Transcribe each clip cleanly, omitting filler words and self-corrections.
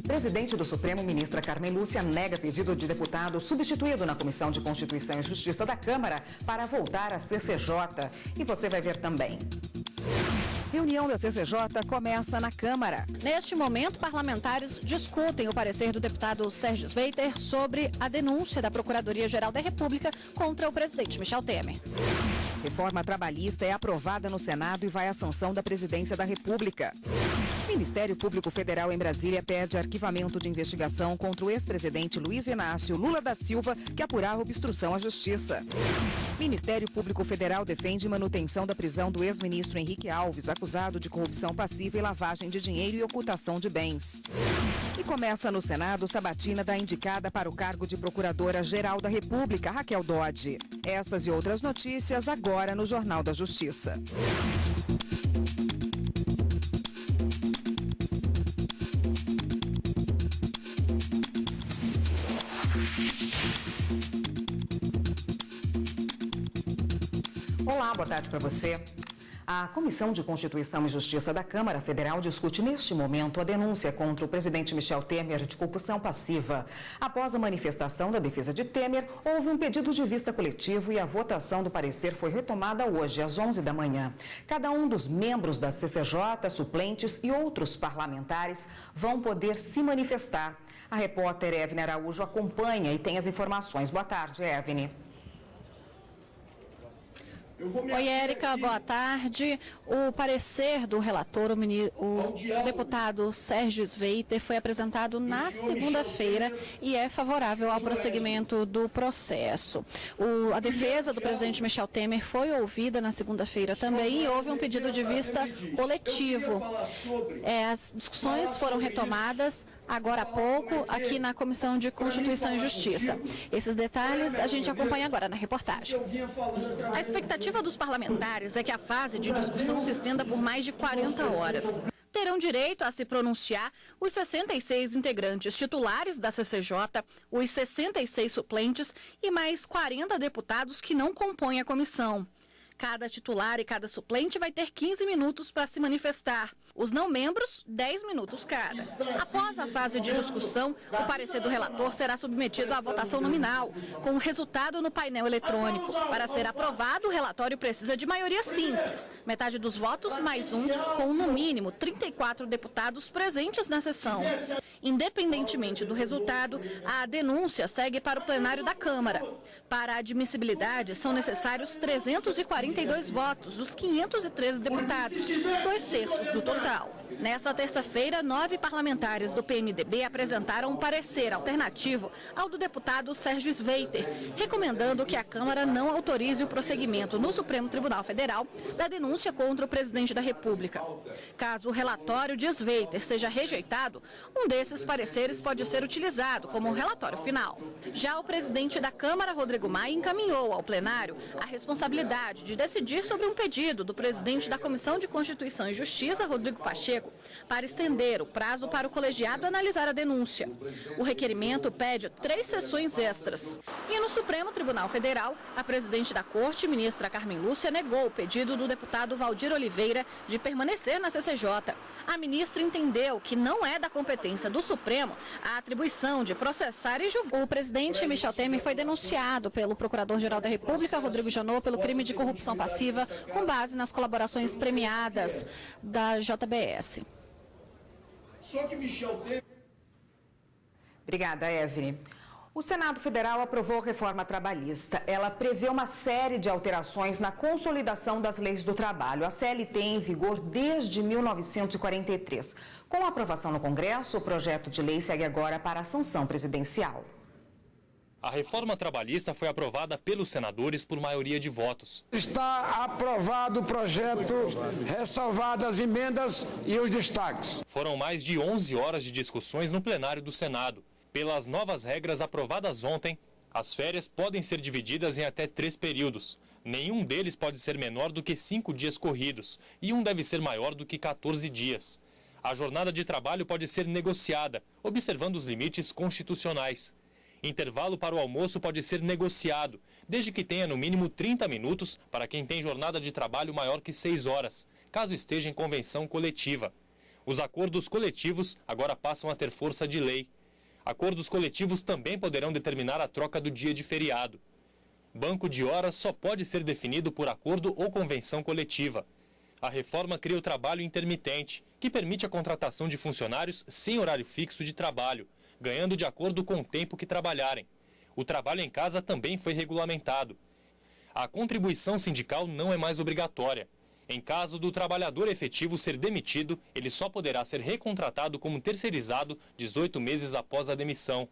Presidente do Supremo, ministra Carmen Lúcia, nega pedido de deputado substituído na Comissão de Constituição e Justiça da Câmara para voltar à CCJ. E você vai ver também. Reunião da CCJ começa na Câmara. Neste momento, parlamentares discutem o parecer do deputado Sérgio Sveiter sobre a denúncia da Procuradoria-Geral da República contra o presidente Michel Temer. Reforma trabalhista é aprovada no Senado e vai à sanção da Presidência da República. Ministério Público Federal em Brasília pede arquivamento de investigação contra o ex-presidente Luiz Inácio Lula da Silva, que apurava obstrução à Justiça. Ministério Público Federal defende manutenção da prisão do ex-ministro Henrique Alves, acusado de corrupção passiva e lavagem de dinheiro e ocultação de bens. E começa no Senado sabatina da indicada para o cargo de Procuradora-Geral da República, Raquel Dodge. Essas e outras notícias agora no Jornal da Justiça. Olá, boa tarde para você. A Comissão de Constituição e Justiça da Câmara Federal discute neste momento a denúncia contra o presidente Michel Temer de corrupção passiva. Após a manifestação da defesa de Temer, houve um pedido de vista coletivo e a votação do parecer foi retomada hoje, às 11 da manhã. Cada um dos membros da CCJ, suplentes e outros parlamentares vão poder se manifestar. A repórter Evne Araújo acompanha e tem as informações. Boa tarde, Evne. Oi, Érica, boa tarde. O parecer do relator, o deputado Sérgio Sveiter, foi apresentado na segunda-feira e é favorável ao prosseguimento do processo. A defesa do presidente Michel Temer foi ouvida na segunda-feira também e houve um pedido de vista coletivo. As discussões foram retomadas agora há pouco aqui na Comissão de Constituição e Justiça. Esses detalhes a gente acompanha agora na reportagem. A expectativa dos parlamentares é que a fase de discussão se estenda por mais de 40 horas. Terão direito a se pronunciar os 66 integrantes titulares da CCJ, os 66 suplentes e mais 40 deputados que não compõem a comissão. Cada titular e cada suplente vai ter 15 minutos para se manifestar. Os não membros, 10 minutos cada. Após a fase de discussão, o parecer do relator será submetido à votação nominal, com o resultado no painel eletrônico. Para ser aprovado, o relatório precisa de maioria simples, metade dos votos mais um, com no mínimo 34 deputados presentes na sessão. Independentemente do resultado, a denúncia segue para o plenário da Câmara. Para a admissibilidade, são necessários 342 votos dos 513 deputados, 2/3 do total. Nessa terça-feira, 9 parlamentares do PMDB apresentaram um parecer alternativo ao do deputado Sérgio Sveiter, recomendando que a Câmara não autorize o prosseguimento no Supremo Tribunal Federal da denúncia contra o presidente da República. Caso o relatório de Sveiter seja rejeitado, um desses pareceres pode ser utilizado como relatório final. Já o presidente da Câmara, Rodrigo Maia, encaminhou ao plenário a responsabilidade de decidir sobre um pedido do presidente da Comissão de Constituição e Justiça, Rodrigo Pacheco, para estender o prazo para o colegiado analisar a denúncia. O requerimento pede 3 sessões extras. E no Supremo Tribunal Federal, a presidente da Corte, ministra Carmen Lúcia, negou o pedido do deputado Valdir Oliveira de permanecer na CCJ. A ministra entendeu que não é da competência do Supremo a atribuição de processar e julgar. O presidente Michel Temer foi denunciado pelo Procurador-Geral da República, Rodrigo Janot, pelo crime de corrupção passiva, com base nas colaborações premiadas da JBS. Só que Michel Temer... Obrigada, Evne. O Senado Federal aprovou a reforma trabalhista. Ela prevê uma série de alterações na consolidação das leis do trabalho. A CLT em vigor desde 1943. Com a aprovação no Congresso, o projeto de lei segue agora para a sanção presidencial. A reforma trabalhista foi aprovada pelos senadores por maioria de votos. Está aprovado o projeto, ressalvadas as emendas e os destaques. Foram mais de 11 horas de discussões no plenário do Senado. Pelas novas regras aprovadas ontem, as férias podem ser divididas em até 3 períodos. Nenhum deles pode ser menor do que 5 dias corridos e um deve ser maior do que 14 dias. A jornada de trabalho pode ser negociada, observando os limites constitucionais. Intervalo para o almoço pode ser negociado, desde que tenha no mínimo 30 minutos para quem tem jornada de trabalho maior que 6 horas, caso esteja em convenção coletiva. Os acordos coletivos agora passam a ter força de lei. Acordos coletivos também poderão determinar a troca do dia de feriado. Banco de horas só pode ser definido por acordo ou convenção coletiva. A reforma cria o trabalho intermitente, que permite a contratação de funcionários sem horário fixo de trabalho, ganhando de acordo com o tempo que trabalharem. O trabalho em casa também foi regulamentado. A contribuição sindical não é mais obrigatória. Em caso do trabalhador efetivo ser demitido, ele só poderá ser recontratado como terceirizado 18 meses após a demissão.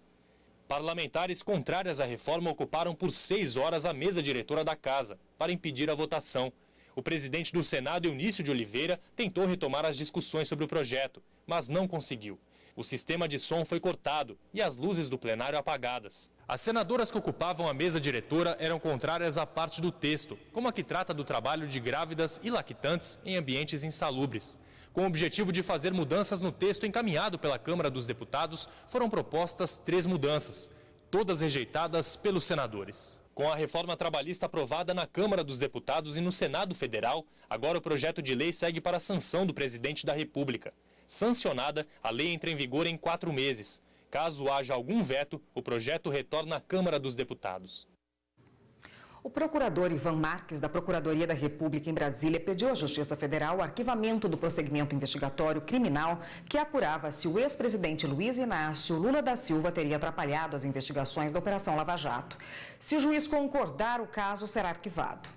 Parlamentares contrárias à reforma ocuparam por 6 horas a mesa diretora da Casa, para impedir a votação. O presidente do Senado, Eunício de Oliveira, tentou retomar as discussões sobre o projeto, mas não conseguiu. O sistema de som foi cortado e as luzes do plenário apagadas. As senadoras que ocupavam a mesa diretora eram contrárias à parte do texto, como a que trata do trabalho de grávidas e lactantes em ambientes insalubres. Com o objetivo de fazer mudanças no texto encaminhado pela Câmara dos Deputados, foram propostas 3 mudanças, todas rejeitadas pelos senadores. Com a reforma trabalhista aprovada na Câmara dos Deputados e no Senado Federal, agora o projeto de lei segue para a sanção do presidente da República. Sancionada, a lei entra em vigor em 4 meses. Caso haja algum veto, o projeto retorna à Câmara dos Deputados. O procurador Ivan Marques, da Procuradoria da República em Brasília, pediu à Justiça Federal o arquivamento do procedimento investigatório criminal que apurava se o ex-presidente Luiz Inácio Lula da Silva teria atrapalhado as investigações da Operação Lava Jato. Se o juiz concordar, o caso será arquivado.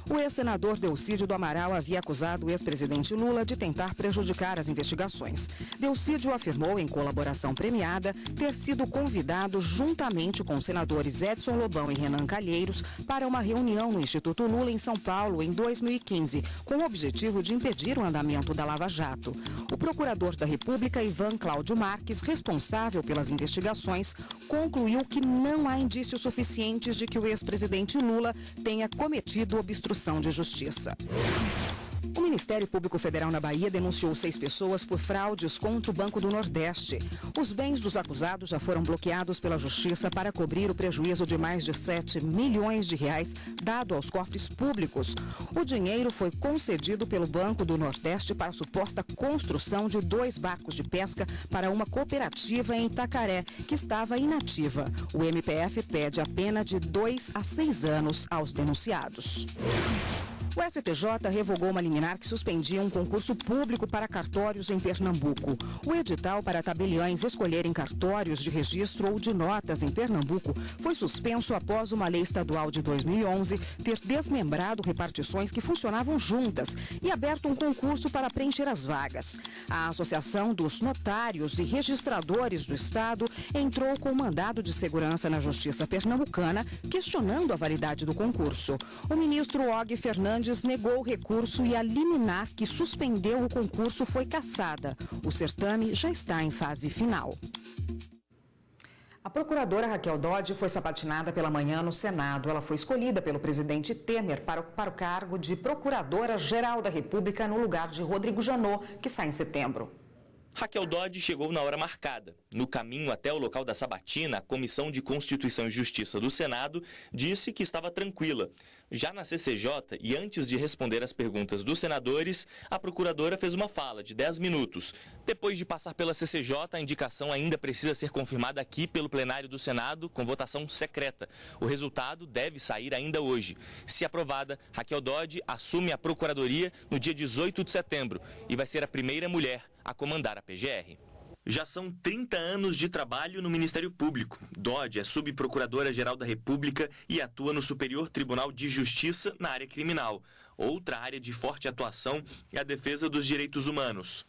O ex-senador Delcídio do Amaral havia acusado o ex-presidente Lula de tentar prejudicar as investigações. Delcídio afirmou, em colaboração premiada, ter sido convidado juntamente com os senadores Edson Lobão e Renan Calheiros para uma reunião no Instituto Lula em São Paulo em 2015, com o objetivo de impedir o andamento da Lava Jato. O procurador da República, Ivan Cláudio Marques, responsável pelas investigações, concluiu que não há indícios suficientes de que o ex-presidente Lula tenha cometido obstrução de justiça. O Ministério Público Federal na Bahia denunciou 6 pessoas por fraudes contra o Banco do Nordeste. Os bens dos acusados já foram bloqueados pela Justiça para cobrir o prejuízo de mais de 7 milhões de reais dado aos cofres públicos. O dinheiro foi concedido pelo Banco do Nordeste para a suposta construção de 2 barcos de pesca para uma cooperativa em Itacaré, que estava inativa. O MPF pede a pena de 2 a 6 anos aos denunciados. O STJ revogou uma liminar que suspendia um concurso público para cartórios em Pernambuco. O edital para tabeliães escolherem cartórios de registro ou de notas em Pernambuco foi suspenso após uma lei estadual de 2011 ter desmembrado repartições que funcionavam juntas e aberto um concurso para preencher as vagas. A Associação dos Notários e Registradores do Estado entrou com mandado de segurança na Justiça Pernambucana, questionando a validade do concurso. O ministro Og Fernandes negou o recurso e a liminar que suspendeu o concurso foi cassada. O certame já está em fase final. A procuradora Raquel Dodge foi sabatinada pela manhã no Senado. Ela foi escolhida pelo presidente Temer para ocupar o cargo de Procuradora-Geral da República no lugar de Rodrigo Janot, que sai em setembro. Raquel Dodge chegou na hora marcada. No caminho até o local da sabatina, a Comissão de Constituição e Justiça do Senado disse que estava tranquila. Já na CCJ, e antes de responder às perguntas dos senadores, a procuradora fez uma fala de 10 minutos. Depois de passar pela CCJ, a indicação ainda precisa ser confirmada aqui pelo plenário do Senado com votação secreta. O resultado deve sair ainda hoje. Se aprovada, Raquel Dodge assume a procuradoria no dia 18 de setembro e vai ser a primeira mulher a comandar a PGR. Já são 30 anos de trabalho no Ministério Público. Dodge é subprocuradora-geral da República e atua no Superior Tribunal de Justiça na área criminal. Outra área de forte atuação é a defesa dos direitos humanos.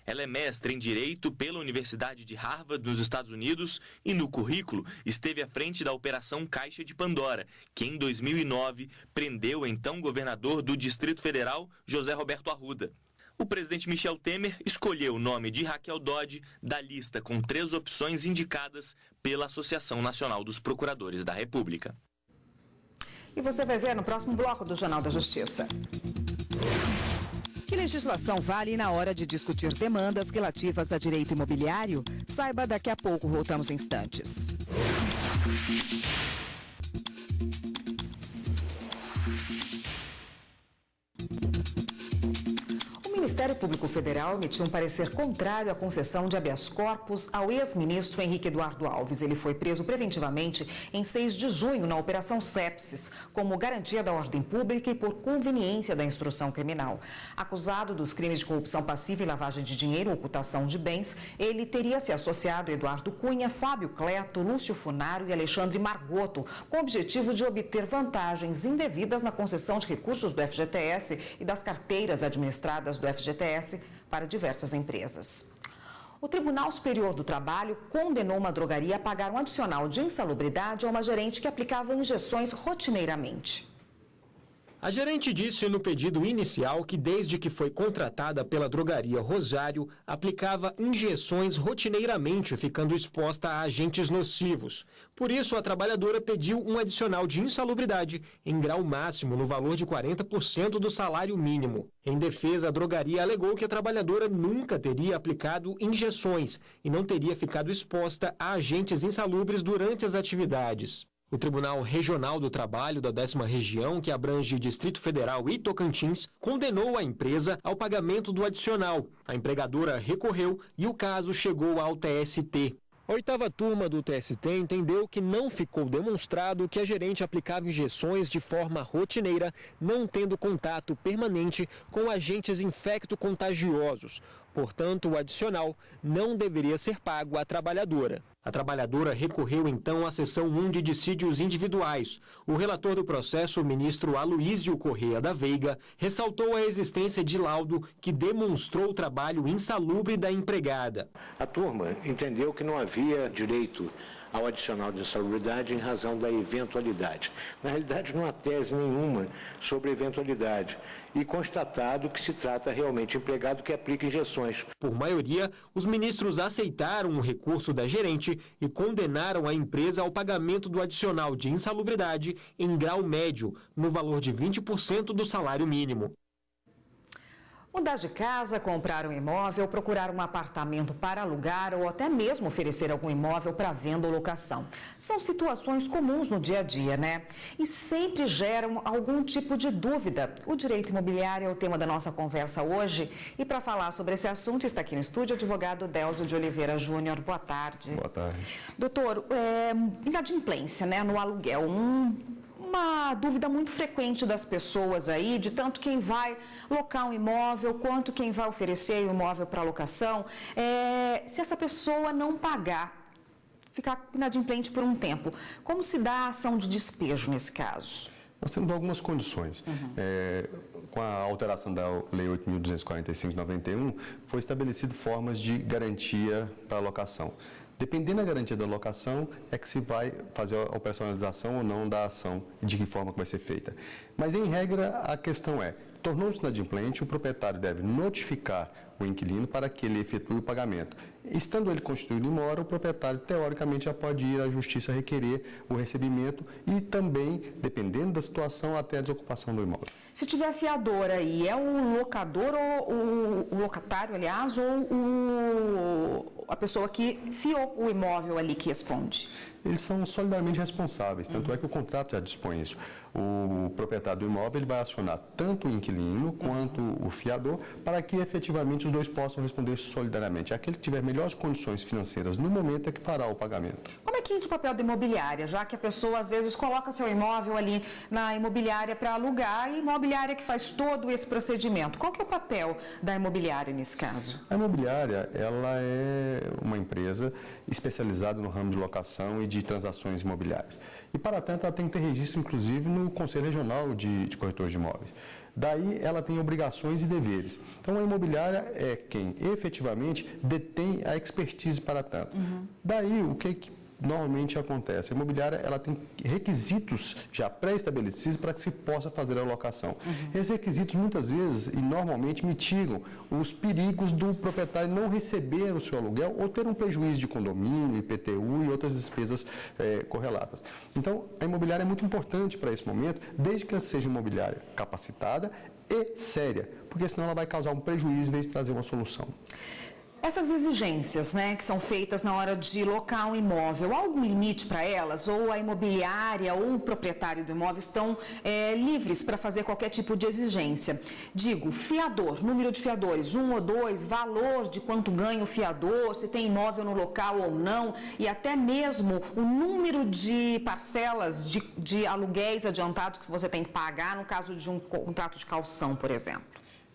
Ela é mestre em Direito pela Universidade de Harvard, nos Estados Unidos, e no currículo esteve à frente da Operação Caixa de Pandora, que em 2009 prendeu o então governador do Distrito Federal, José Roberto Arruda. O presidente Michel Temer escolheu o nome de Raquel Dodge da lista com 3 opções indicadas pela Associação Nacional dos Procuradores da República. E você vai ver no próximo bloco do Jornal da Justiça. Que legislação vale na hora de discutir demandas relativas a direito imobiliário? Saiba daqui a pouco, voltamos em instantes. O Ministério Público Federal emitiu um parecer contrário à concessão de habeas corpus ao ex-ministro Henrique Eduardo Alves. Ele foi preso preventivamente em 6 de junho na Operação Sepsis, como garantia da ordem pública e por conveniência da instrução criminal. Acusado dos crimes de corrupção passiva e lavagem de dinheiro, ocultação de bens, ele teria se associado a Eduardo Cunha, Fábio Cleto, Lúcio Funaro e Alexandre Margotto, com o objetivo de obter vantagens indevidas na concessão de recursos do FGTS e das carteiras administradas do FGTS para diversas empresas. O Tribunal Superior do Trabalho condenou uma drogaria a pagar um adicional de insalubridade a uma gerente que aplicava injeções rotineiramente. A gerente disse no pedido inicial que desde que foi contratada pela drogaria Rosário, aplicava injeções rotineiramente, ficando exposta a agentes nocivos. Por isso, a trabalhadora pediu um adicional de insalubridade em grau máximo no valor de 40% do salário mínimo. Em defesa, a drogaria alegou que a trabalhadora nunca teria aplicado injeções e não teria ficado exposta a agentes insalubres durante as atividades. O Tribunal Regional do Trabalho da 10ª Região, que abrange Distrito Federal e Tocantins, condenou a empresa ao pagamento do adicional. A empregadora recorreu e o caso chegou ao TST. A 8ª turma do TST entendeu que não ficou demonstrado que a gerente aplicava injeções de forma rotineira, não tendo contato permanente com agentes infecto-contagiosos. Portanto, o adicional não deveria ser pago à trabalhadora. A trabalhadora recorreu então à seção 1 de dissídios individuais. O relator do processo, o ministro Aloísio Correia da Veiga, ressaltou a existência de laudo que demonstrou o trabalho insalubre da empregada. A turma entendeu que não havia direito ao adicional de insalubridade em razão da eventualidade. Na realidade, não há tese nenhuma sobre eventualidade e constatado que se trata realmente de empregado que aplica injeções. Por maioria, os ministros aceitaram o recurso da gerente e condenaram a empresa ao pagamento do adicional de insalubridade em grau médio, no valor de 20% do salário mínimo. Mudar de casa, comprar um imóvel, procurar um apartamento para alugar ou até mesmo oferecer algum imóvel para venda ou locação. São situações comuns no dia a dia, né? E sempre geram algum tipo de dúvida. O direito imobiliário é o tema da nossa conversa hoje. E para falar sobre esse assunto, está aqui no estúdio o advogado Délcio de Oliveira Júnior. Boa tarde. Boa tarde. Doutor, inadimplência, né, no aluguel, uma dúvida muito frequente das pessoas aí, de tanto quem vai locar um imóvel, quanto quem vai oferecer o imóvel para locação, se essa pessoa não pagar, ficar inadimplente por um tempo, como se dá a ação de despejo nesse caso? Nós temos algumas condições. Com a alteração da Lei 8.245 de 91, foi estabelecido formas de garantia para a locação. Dependendo da garantia da locação, é que se vai fazer a operacionalização ou não da ação e de que forma que vai ser feita. Mas, em regra, a questão é, tornou-se inadimplente, o proprietário deve notificar o inquilino para que ele efetue o pagamento. Estando ele constituído em mora, o proprietário, teoricamente, já pode ir à justiça requerer o recebimento e também, dependendo da situação, até a desocupação do imóvel. Se tiver fiador aí, é o locador ou o locatário, aliás, ou a pessoa que fiou o imóvel ali que responde? Eles são solidariamente responsáveis, tanto é que o contrato já dispõe isso. O proprietário do imóvel ele vai acionar tanto o inquilino quanto o fiador para que efetivamente os dois possam responder solidariamente. Aquele que tiver melhores condições financeiras no momento é que fará o pagamento. Como é que entra o papel da imobiliária, já que a pessoa às vezes coloca seu imóvel ali na imobiliária para alugar e a imobiliária que faz todo esse procedimento? Qual que é o papel da imobiliária nesse caso? A imobiliária ela é uma empresa especializada no ramo de locação e de transações imobiliárias. E, para tanto, ela tem que ter registro, inclusive, no Conselho Regional de Corretores de Imóveis. Daí, ela tem obrigações e deveres. Então, a imobiliária é quem, efetivamente, detém a expertise para tanto. Daí, o que normalmente acontece? A imobiliária ela tem requisitos já pré-estabelecidos para que se possa fazer a locação. Esses requisitos, muitas vezes, e normalmente, mitigam os perigos do proprietário não receber o seu aluguel ou ter um prejuízo de condomínio, IPTU e outras despesas correlatas. Então, a imobiliária é muito importante para esse momento, desde que ela seja uma imobiliária capacitada e séria, porque senão ela vai causar um prejuízo em vez de trazer uma solução. Essas exigências, né, que são feitas na hora de locar um imóvel, há algum limite para elas? Ou a imobiliária ou o proprietário do imóvel estão livres para fazer qualquer tipo de exigência? Digo, fiador, número de fiadores, 1 ou 2, valor de quanto ganha o fiador, se tem imóvel no local ou não, e até mesmo o número de parcelas de aluguéis adiantados que você tem que pagar no caso de um contrato de calção, por exemplo.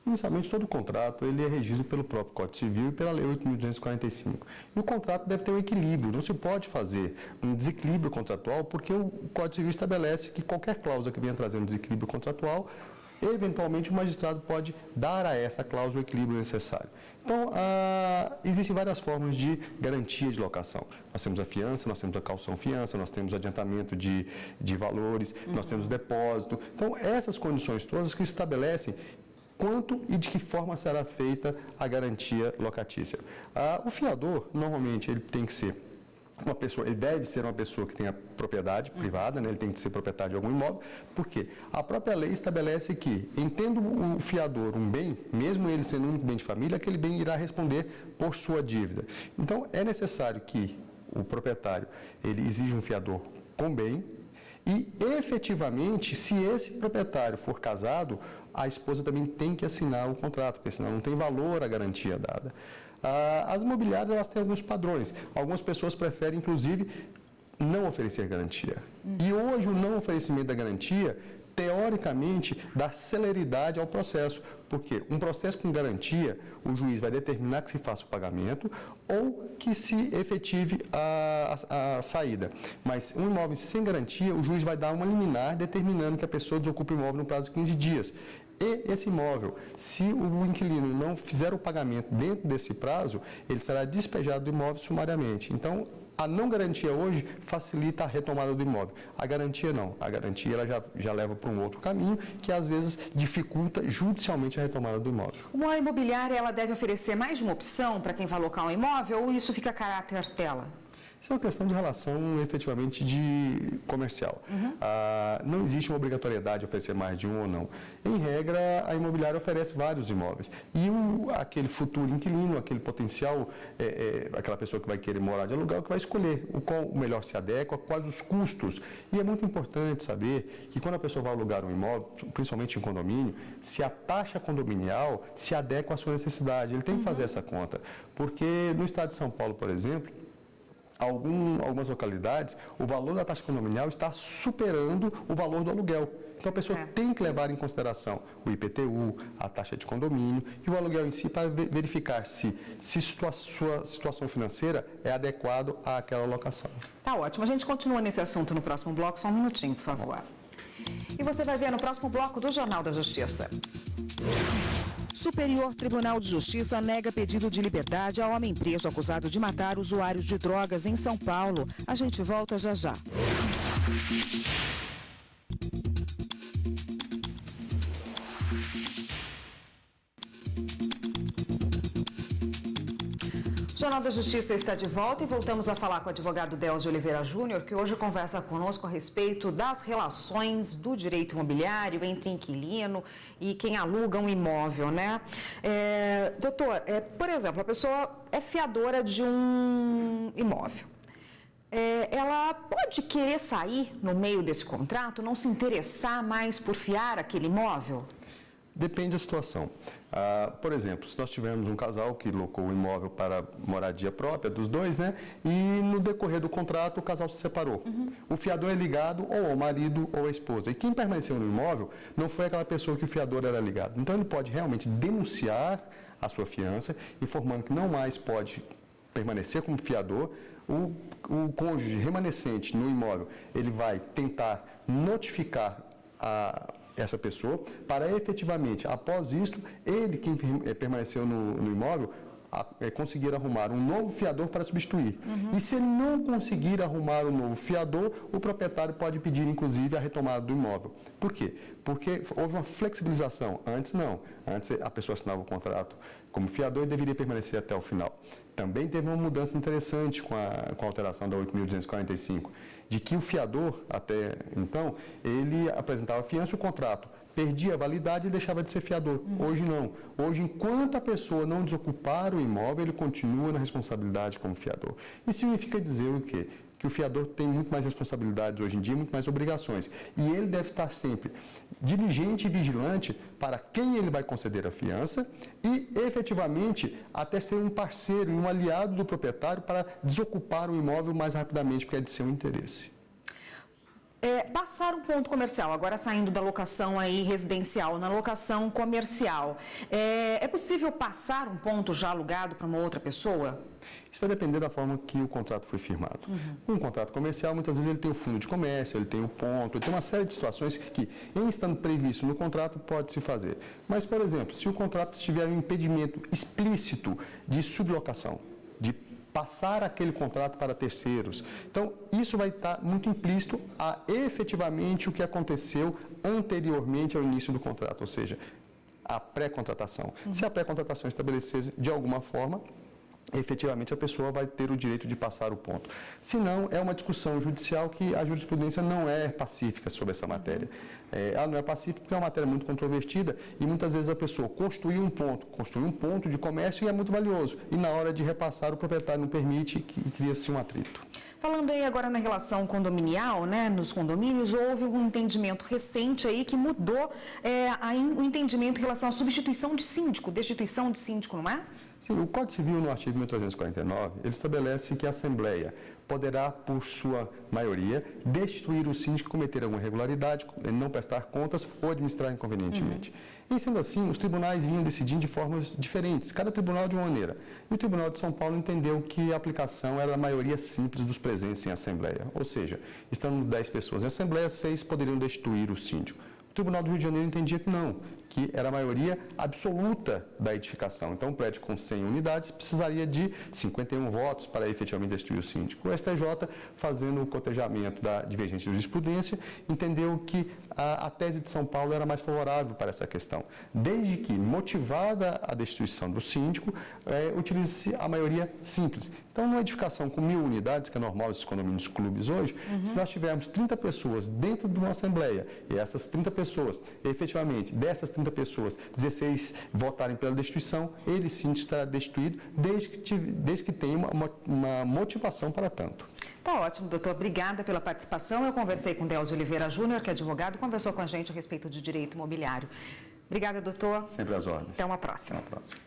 Inicialmente, todo contrato ele é regido pelo próprio Código Civil e pela Lei 8.245. E o contrato deve ter um equilíbrio, não se pode fazer um desequilíbrio contratual, porque o Código Civil estabelece que qualquer cláusula que venha trazer um desequilíbrio contratual, eventualmente o magistrado pode dar a essa cláusula o equilíbrio necessário. Então, existem várias formas de garantia de locação. Nós temos a fiança, nós temos a calção-fiança, nós temos o adiantamento de valores, nós temos o depósito. Então, essas condições todas que estabelecem quanto e de que forma será feita a garantia locatícia. O fiador, normalmente, ele tem que ser uma pessoa, ele deve ser uma pessoa que tenha propriedade privada, né? Ele tem que ser proprietário de algum imóvel, porque a própria lei estabelece que, entendo o fiador um bem, mesmo ele sendo um bem de família, aquele bem irá responder por sua dívida. Então, é necessário que o proprietário, ele exija um fiador com bem, e, efetivamente, se esse proprietário for casado, a esposa também tem que assinar o contrato, porque senão não tem valor a garantia dada. As imobiliárias, elas têm alguns padrões. Algumas pessoas preferem, inclusive, não oferecer garantia. E hoje o não oferecimento da garantia, teoricamente, dá celeridade ao processo, porque um processo com garantia, o juiz vai determinar que se faça o pagamento ou que se efetive a saída. Mas um imóvel sem garantia, o juiz vai dar uma liminar determinando que a pessoa desocupe o imóvel no prazo de 15 dias. E esse imóvel, se o inquilino não fizer o pagamento dentro desse prazo, ele será despejado do imóvel sumariamente. Então, a não garantia hoje facilita a retomada do imóvel. A garantia não. A garantia ela já leva para um outro caminho que às vezes dificulta judicialmente a retomada do imóvel. Uma imobiliária ela deve oferecer mais de uma opção para quem vai alocar um imóvel ou isso fica a caráter dela? Isso é uma questão de relação, efetivamente, de comercial. Não existe uma obrigatoriedade de oferecer mais de um ou não. Em regra, a imobiliária oferece vários imóveis. E aquele futuro inquilino, aquele potencial, aquela pessoa que vai querer morar de aluguel, que vai escolher qual o melhor se adequa, quais os custos. E é muito importante saber que quando a pessoa vai alugar um imóvel, principalmente em condomínio, se a taxa condominial se adequa à sua necessidade. Ele tem que fazer essa conta. Porque no estado de São Paulo, por exemplo, algumas localidades, o valor da taxa condominial está superando o valor do aluguel. Então, a pessoa tem que levar em consideração o IPTU, a taxa de condomínio e o aluguel em si para verificar se sua situação financeira é adequada àquela locação. Tá ótimo. A gente continua nesse assunto no próximo bloco. Só um minutinho, por favor. E você vai ver no próximo bloco do Jornal da Justiça. Superior Tribunal de Justiça nega pedido de liberdade a homem preso acusado de matar usuários de drogas em São Paulo. A gente volta já já. O Jornal da Justiça está de volta e voltamos a falar com o advogado Delcio Oliveira Júnior, que hoje conversa conosco a respeito das relações do direito imobiliário entre inquilino e quem aluga um imóvel, né? Doutor, por exemplo, a pessoa é fiadora de um imóvel. Ela pode querer sair no meio desse contrato, não se interessar mais por fiar aquele imóvel? Depende da situação. Por exemplo, se nós tivermos um casal que locou o imóvel para moradia própria dos dois, né? E no decorrer do contrato o casal se separou. O fiador é ligado ou ao marido ou à esposa. E quem permaneceu no imóvel não foi aquela pessoa que o fiador era ligado. Então ele pode realmente denunciar a sua fiança, informando que não mais pode permanecer como fiador. O cônjuge remanescente no imóvel, ele vai tentar notificar essa pessoa, para efetivamente, após isto, ele, quem permaneceu no imóvel, conseguir arrumar um novo fiador para substituir. E se ele não conseguir arrumar um novo fiador, o proprietário pode pedir, inclusive, a retomada do imóvel. Por quê? Porque houve uma flexibilização. Antes, não. Antes, a pessoa assinava o contrato como fiador e deveria permanecer até o final. Também teve uma mudança interessante com a alteração da 8.245, de que o fiador, até então, ele apresentava a fiança e o contrato perdia a validade e deixava de ser fiador. Hoje não. Hoje, enquanto a pessoa não desocupar o imóvel, ele continua na responsabilidade como fiador. Isso significa dizer o quê? Que o fiador tem muito mais responsabilidades hoje em dia, muito mais obrigações. E ele deve estar sempre diligente e vigilante para quem ele vai conceder a fiança e, efetivamente, até ser um parceiro e um aliado do proprietário para desocupar o imóvel mais rapidamente, porque é de seu interesse. Passar um ponto comercial, agora saindo da locação aí residencial, na locação comercial, é possível passar um ponto já alugado para uma outra pessoa? Isso vai depender da forma que o contrato foi firmado. Um contrato comercial, muitas vezes, ele tem o fundo de comércio, ele tem o ponto, ele tem uma série de situações que, em estando previsto no contrato, pode-se fazer. Mas, por exemplo, se o contrato tiver um impedimento explícito de sublocação, de passar aquele contrato para terceiros. Então, isso vai estar muito implícito a efetivamente o que aconteceu anteriormente ao início do contrato, ou seja, a pré-contratação. Se a pré-contratação estabelecer de alguma forma, efetivamente a pessoa vai ter o direito de passar o ponto. Se não, é uma discussão judicial que a jurisprudência não é pacífica sobre essa matéria. Ela não é pacífica porque é uma matéria muito controvertida e muitas vezes a pessoa construi um ponto de comércio e é muito valioso. E na hora de repassar, o proprietário não permite e cria-se um atrito. Falando aí agora na relação condominial, né, nos condomínios, houve um entendimento recente aí que mudou o entendimento em relação à substituição de síndico, destituição de síndico, não é? Sim, o Código Civil, no artigo 1349, ele estabelece que a Assembleia poderá, por sua maioria, destituir o síndico que cometer alguma irregularidade, não prestar contas ou administrar inconvenientemente. E sendo assim, os tribunais vinham decidindo de formas diferentes, cada tribunal de uma maneira. E o Tribunal de São Paulo entendeu que a aplicação era a maioria simples dos presentes em Assembleia. Ou seja, estando 10 pessoas em Assembleia, 6 poderiam destituir o síndico. O Tribunal do Rio de Janeiro entendia que não, que era a maioria absoluta da edificação. Então, um prédio com 100 unidades precisaria de 51 votos para efetivamente destituir o síndico. O STJ, fazendo o cotejamento da divergência de jurisprudência, entendeu que a tese de São Paulo era mais favorável para essa questão. Desde que, motivada a destituição do síndico, utilize-se a maioria simples. Então, numa edificação com 1.000 unidades, que é normal esses condomínios clubes hoje, se nós tivermos 30 pessoas dentro de uma assembleia, e essas 30 pessoas, efetivamente, dessas 30 pessoas, 16 votarem pela destituição, ele sim estará destituído, desde que tenha uma motivação para tanto. Tá ótimo, doutor. Obrigada pela participação. Eu conversei com Delcio Oliveira Júnior, que é advogado, conversou com a gente a respeito de direito imobiliário. Obrigada, doutor. Sempre às ordens. Até uma próxima. Até uma próxima.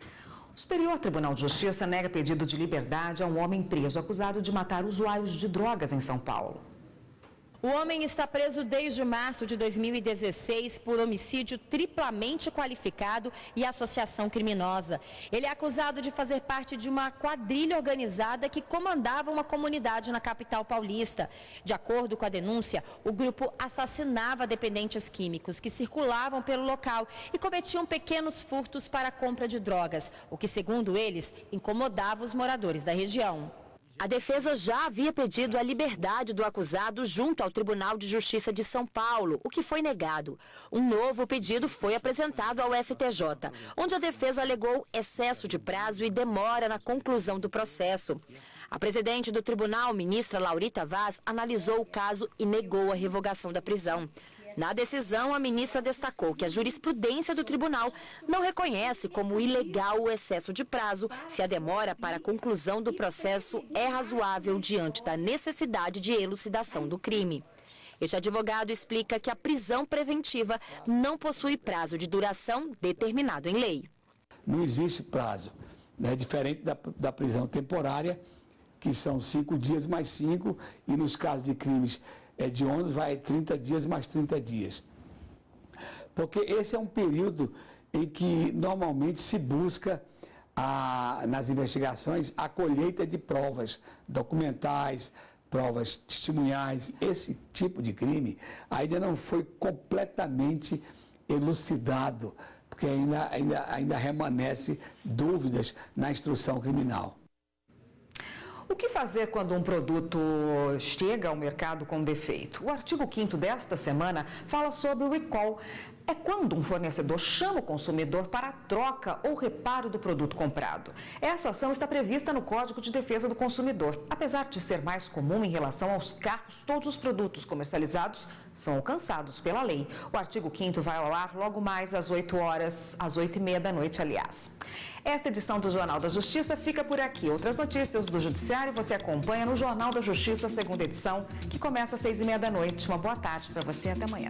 O Superior Tribunal de Justiça nega pedido de liberdade a um homem preso acusado de matar usuários de drogas em São Paulo. O homem está preso desde março de 2016 por homicídio triplamente qualificado e associação criminosa. Ele é acusado de fazer parte de uma quadrilha organizada que comandava uma comunidade na capital paulista. De acordo com a denúncia, o grupo assassinava dependentes químicos que circulavam pelo local e cometiam pequenos furtos para a compra de drogas, o que, segundo eles, incomodava os moradores da região. A defesa já havia pedido a liberdade do acusado junto ao Tribunal de Justiça de São Paulo, o que foi negado. Um novo pedido foi apresentado ao STJ, onde a defesa alegou excesso de prazo e demora na conclusão do processo. A presidente do tribunal, ministra Laurita Vaz, analisou o caso e negou a revogação da prisão. Na decisão, a ministra destacou que a jurisprudência do tribunal não reconhece como ilegal o excesso de prazo se a demora para a conclusão do processo é razoável diante da necessidade de elucidação do crime. Este advogado explica que a prisão preventiva não possui prazo de duração determinado em lei. Não existe prazo, né? Diferente da prisão temporária, que são 5 dias mais 5, e nos casos de crimes de 11 vai 30 dias mais 30 dias. Porque esse é um período em que normalmente se busca, nas investigações, a colheita de provas documentais, provas testemunhais. Esse tipo de crime ainda não foi completamente elucidado, porque ainda remanesce dúvidas na instrução criminal. O que fazer quando um produto chega ao mercado com defeito? O artigo 5º desta semana fala sobre o recall. é quando um fornecedor chama o consumidor para a troca ou reparo do produto comprado. Essa ação está prevista no Código de Defesa do Consumidor. Apesar de ser mais comum em relação aos carros, todos os produtos comercializados são alcançados pela lei. O artigo 5º vai ao ar logo mais às 8 horas, às 8h30 da noite, aliás. Esta edição do Jornal da Justiça fica por aqui. Outras notícias do Judiciário você acompanha no Jornal da Justiça, segunda edição, que começa às 6h30 da noite. Uma boa tarde para você, até amanhã.